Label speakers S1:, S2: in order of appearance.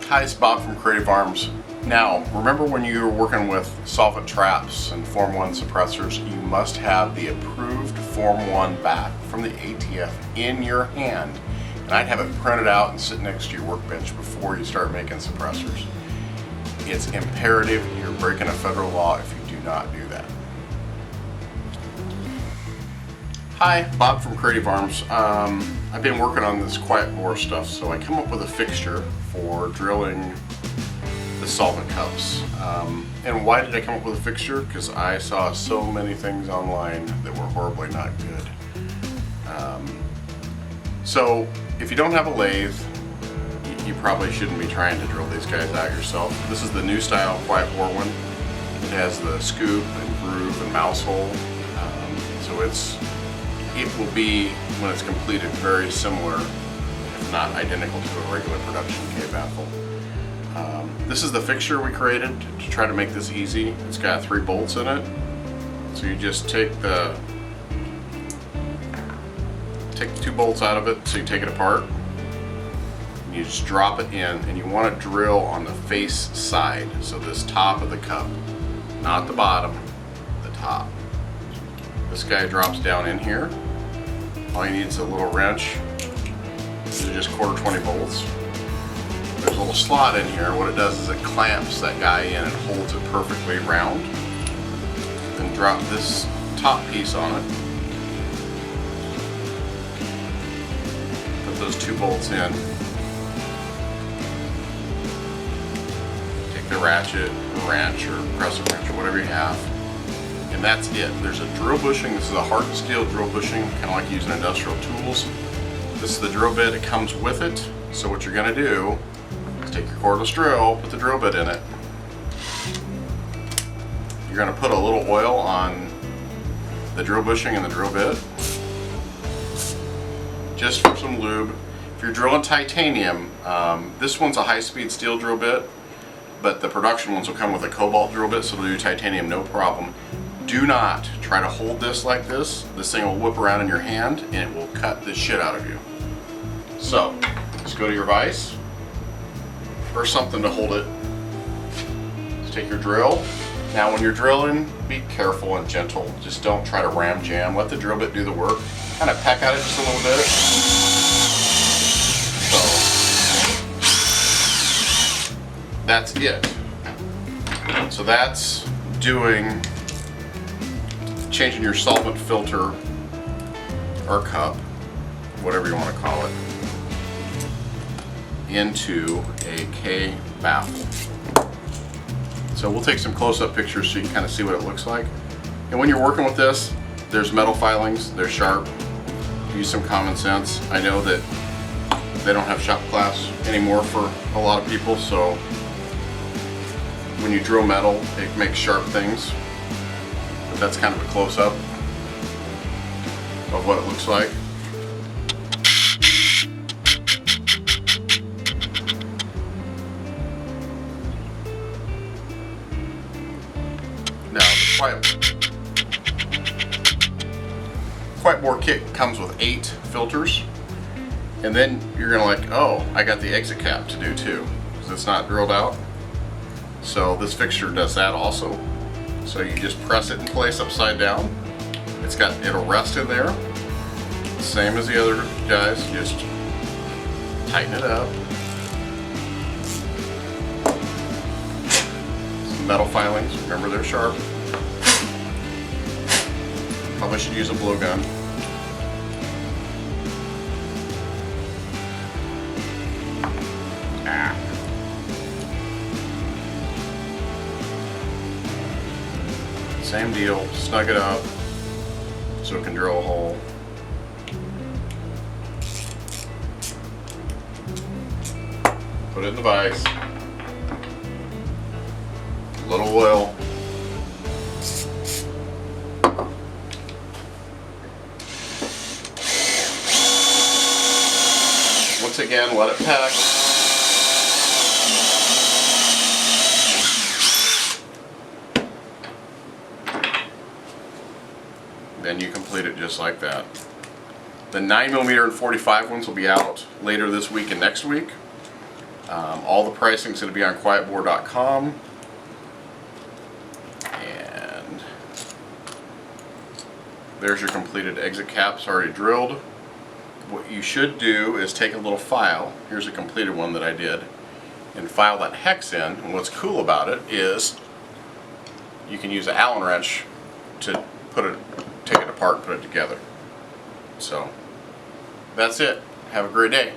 S1: Hi, it's Bob from Creative Arms. Now, remember when you were working with solvent traps and Form 1 suppressors, you must have the approved Form 1 back from the ATF in your hand. And I'd have it printed out and sit next to your workbench before you start making suppressors. It's imperative. You're breaking a federal law if you do not do that. Hi, Bob from Creative Arms. I've been working on this Quietbore stuff, so I come up with a fixture for drilling the solvent cups. And why did I come up with a fixture? Because I saw so many things online that were horribly not good. So if you don't have a lathe, you probably shouldn't be trying to drill these guys out yourself. This is the new style Quietbore one. It has the scoop and groove and mouse hole. So it will be, when it's completed, very similar, if not identical, to a regular production K-baffle. This is the fixture we created to try to make this easy. It's got 3 bolts in it. So you just take the 2 bolts out of it, so you take it apart. And you just drop it in, and you want to drill on the face side, so this top of the cup, not the bottom, the top. This guy drops down in here. All you need is a little wrench. These are just 1/4 bolts. There's a little slot in here. What it does is it clamps that guy in and holds it perfectly round. Then drop this top piece on it. Put those 2 bolts in. Take the ratchet, or wrench, or crescent wrench, or whatever you have. And that's it. There's a drill bushing. This is a hardened steel drill bushing, kind of like using industrial tools. This is the drill bit. It comes with it. So what you're going to do is take your cordless drill, put the drill bit in it. You're going to put a little oil on the drill bushing and the drill bit, just for some lube. If you're drilling titanium, this one's a high-speed steel drill bit, but the production ones will come with a cobalt drill bit, so it'll do titanium no problem. Do not try to hold this like this. This thing will whip around in your hand and it will cut the shit out of you. So, just go to your vise, or something to hold it. Just take your drill. Now when you're drilling, be careful and gentle. Just don't try to ram jam. Let the drill bit do the work. Kind of peck at it just a little bit. So, that's it. So that's changing your solvent filter or cup, whatever you want to call it, into a K-baffle. So we'll take some close-up pictures so you can kind of see what it looks like. And when you're working with this, there's metal filings, they're sharp. Use some common sense. I know that they don't have shop class anymore for a lot of people, so when you drill metal, it makes sharp things. But that's kind of a close-up of what it looks like. Now, the Quietbore kit comes with 8 filters, and then you're gonna like, oh, I got the exit cap to do too, because it's not drilled out. So this fixture does that also. So you just press it in place upside down. It'll rest in there, same as the other guys. Just tighten it up. Some metal filings, remember they're sharp. Probably should use a blowgun. Same deal, snug it up so it can drill a hole. Put it in the vise. A little oil. Once again, let it pack. Then you complete it just like that. The 9mm and 45 ones will be out later this week and next week. All the pricing is going to be on quietbore.com. And there's your completed exit caps already drilled. What you should do is take a little file, here's a completed one that I did, and file that hex in. And what's cool about it is you can use an Allen wrench to take it apart and put it together. So that's it. Have a great day.